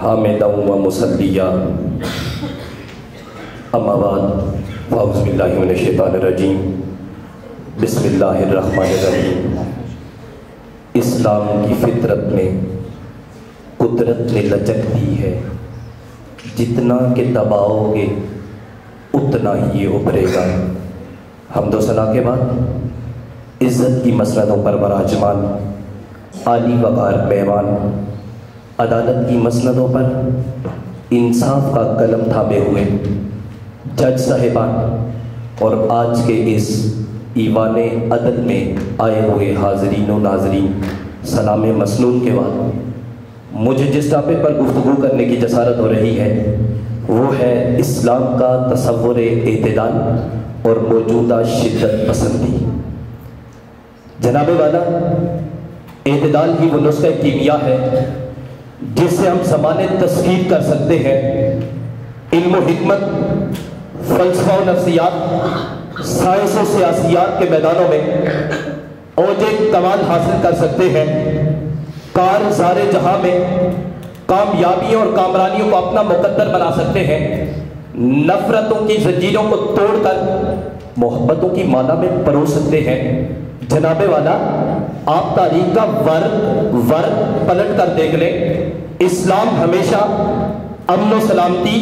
حامدا و مصلیا اما بعد فاعوذ باللہ من الشیطان الرجیم بسم اللہ الرحمن الرحیم۔ اسلام کی فطرت میں قدرت نے لچک دی ہے، جتنا کہ دباؤ گے اتنا ہی یہ ابھرے گا۔ حمد و ثنا کے بعد عزت کی مسندوں پر براجمان عالی وقار مہمان، عدالت کی مسندوں پر انصاف کا قلم تھامے ہوئے جج صاحبان اور آج کے اس ایوان عدل میں آئے ہوئے حاضرین و ناظرین، سلام مسنون کے بعد مجھے جس ٹاپک پر گفتگو کرنے کی جسارت ہو رہی ہے وہ ہے اسلام کا تصور اعتدال اور موجودہ شدت پسندی۔ جناب والا، اعتدال ہی وہ نسخہ کیمیا ہے جس سے ہم زمانے تسخیر کر سکتے ہیں، علم و حکمت، فلسفہ و نفسیات، سائنس و سیاسیات کے میدانوں میں اوج کمال حاصل کر سکتے ہیں، کارزار جہاں میں کامیابیوں اور کامرانیوں کو اپنا مقدر بنا سکتے ہیں، نفرتوں کی زنجیروں کو توڑ کر محبتوں کی مالا میں پرو سکتے ہیں۔ جناب والا، آپ تاریخ کا ورق پلٹ کر دیکھ لیں، اسلام ہمیشہ امن و سلامتی،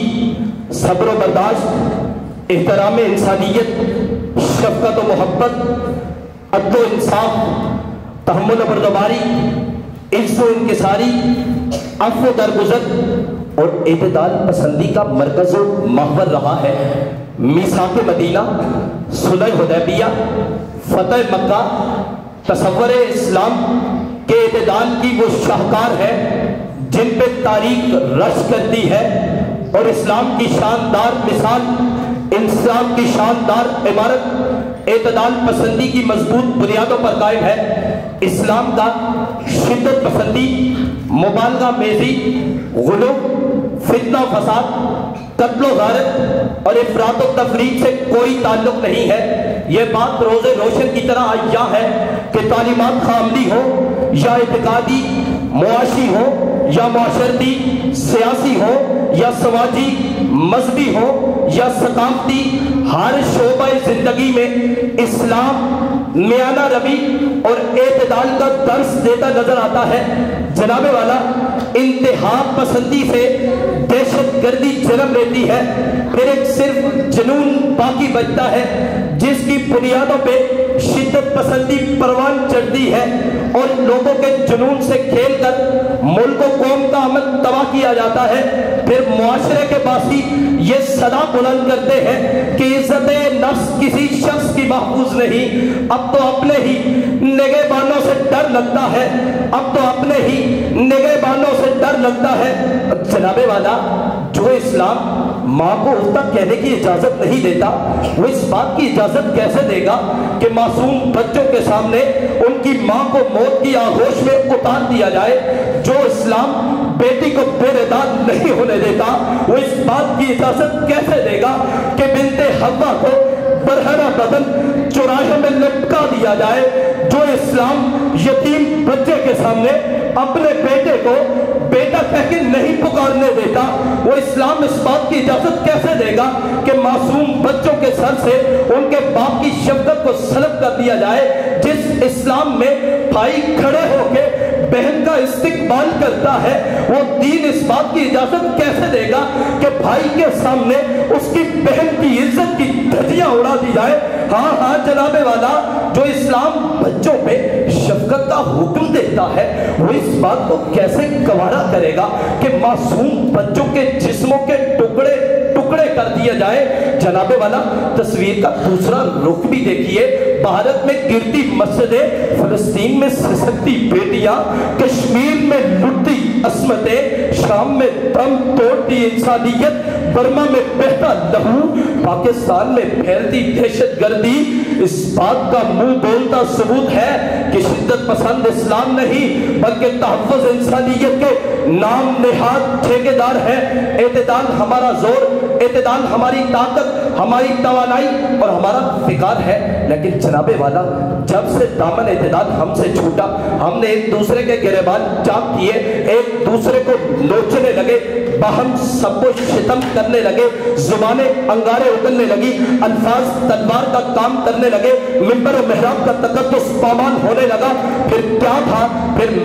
صبر و برداشت، احترام انسانیت، شفقت و محبت، عدل و انصاف، تحمل و بردباری، عز و انکساری، عفو و درگزر اور اعتدال پسندی کا مرکز و محور رہا ہے۔ میثاق مدینہ، صلح حدیبیہ، فتح مکہ تصور اسلام کے اعتدال کی وہ شاہکار ہے جن پہ تاریخ رشک کرتی ہے، اور اسلام کی شاندار مثال، اسلام کی شاندار عمارت اعتدال پسندی کی مضبوط بنیادوں پر قائم ہے۔ اسلام کا شدت پسندی، مبالغہ میزی، غلو، فتنہ و فساد، قتل و غارت اور افراط و تفریط سے کوئی تعلق نہیں ہے۔ یہ بات روز روشن کی طرح عیاں ہے کہ تعلیمات خاملی ہو یا اعتقادی، معاشی ہو یا معاشرتی، سیاسی ہو یا سماجی، مذہبی ہو یا ثقافتی، ہر شعبہ زندگی میں اسلام میانہ روی اور اعتدال کا درس دیتا نظر آتا ہے۔ جناب والا، انتہا پسندی سے دہشت گردی جنم لیتی ہے، پھر ایک صرف جنون باقی بچتا ہے جس کی بنیادوں پہ شدت پسندی پروان چڑھتی ہے، اور لوگوں کے جنون سے کھیل کر ملک و قوم کا امن تباہ کیا جاتا ہے۔ پھر معاشرے کے باسی یہ صدا بلند کرتے ہیں کہ عزت نفس کسی شخص کی محفوظ نہیں، اب تو اپنے ہی نگہبانوں سے ڈر لگتا ہے، اب تو اپنے ہی نگہبانوں سے ڈر لگتا ہے۔ جناب والا، جو اسلام ماں کو اٹھتا کہنے کی اجازت نہیں دیتا، وہ اس بات کی اجازت کیسے دے گا کہ معصوم بچوں کے سامنے ان کی ماں کو موت کی آغوش میں اتار دیا جائے؟ جو اسلام بیٹی کو بے رداد نہیں ہونے دیتا، وہ اس بات کی اجازت کیسے دے گا کہ بنت حوا کو برہنہ بدن چوراہے میں لٹکا دیا جائے؟ جو اسلام یتیم بچے کے سامنے اپنے بیٹے کو بیٹا کہہ کے نہیں پکارنے دیتا، وہ اسلام اس بات کی اجازت کیسے دے گا کہ معصوم بچوں کے سر سے ان کے باپ کی شفقت کو سلب کر دیا جائے؟ جس اسلام میں بھائی کھڑے ہو کے بہن کا استقبال کرتا ہے، وہ دین اس بات کی اجازت کیسے دے گا کہ بھائی کے سامنے اس کی بہن کی عزت کی دھجیاں اڑا دی جائے؟ ہاں ہاں جناب والا، جو اسلام بچوں پہ شفقت کا حکم دیتا ہے، وہ اس بات کو کیسے گوارا کرے گا کہ معصوم بچوں کے جسموں کے ٹکڑے ٹکڑے کر دیا جائے؟ جناب والا، تصویر کا دوسرا رخ بھی دیکھیے۔ بھارت میں گرتی مسجدیں، فلسطین میں سسکتی بیٹیاں، کشمیر میں لٹتی عصمتیں، شام میں دم توڑتی انسانیت، برما میں بہتا لہو، پاکستان میں پھیلتی دہشت گردی۔ اس بات کا منہ بولتا ثبوت ہے کہ شدت پسند اسلام نہیں بلکہ تحفظ انسانیت کے نام نہاد ٹھیکیدار ہے۔ اعتدال ہمارا زور، اعتدال ہماری طاقت، ہماری توانائی اور ہمارا فکار ہے، لیکن جناب والا جب سے دامن اعتدال ہم سے چھوٹا، ہم نے ایک دوسرے کے گریبان چاک کیے، ایک دوسرے کو نوچنے لگے، باہم سب کو شتم کرنے لگے، زبانیں انگارے اگلنے لگی، الفاظ تلوار کا کام کرنے لگے، منبر و محراب کا تقدس پامال ہونے لگا، پھر کیا تھا؟ پھر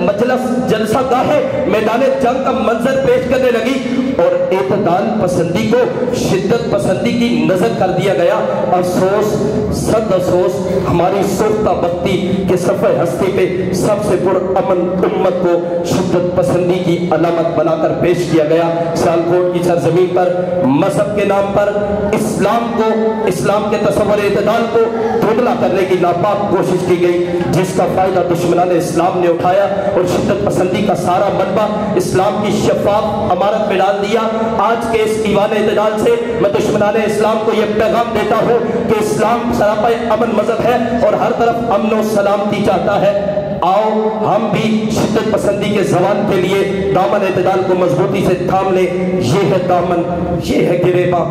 مجلس جلسہ گاہے میدان جنگ کا منظر پیش کرنے لگی اور اعتدال پسندی کو شدت پسندی کی نظر کر دیا گیا۔ افسوس، صد افسوس، ہماری سوختہ بختی کے صفحہ ہستی پہ سب سے پر امن امت کو شدت پسندی کی علامت بنا کر پیش کیا گیا۔ سیالکوٹ کی سرزمین پر مذہب کے نام پر اسلام کو، اسلام کے تصور اعتدال کو دھندلا کرنے کی ناپاک کوشش کی گئی، جس کا فائدہ دشمنان اسلام نے اٹھایا اور شدت پسندی کا سارا ملبہ اسلام کی شفاف عمارت میں ڈال دیا۔ آج کے اس ایوان اعتدال سے میں دشمنان اسلام کو یہ پیغام دیتا ہوں کہ اسلام سراپا امن مذہب ہے اور ہر طرف امن و سلامتی چاہتا ہے۔ آؤ ہم بھی شدت پسندی کے زوال کے لیے دامن اعتدال کو مضبوطی سے تھام لیں۔ یہ ہے دامن، یہ ہے گریباں،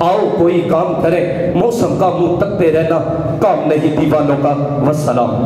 آؤ کوئی کام کریں، موسم کا منہ تکتے رہنا کام نہیں دیوانوں کا۔ والسلام۔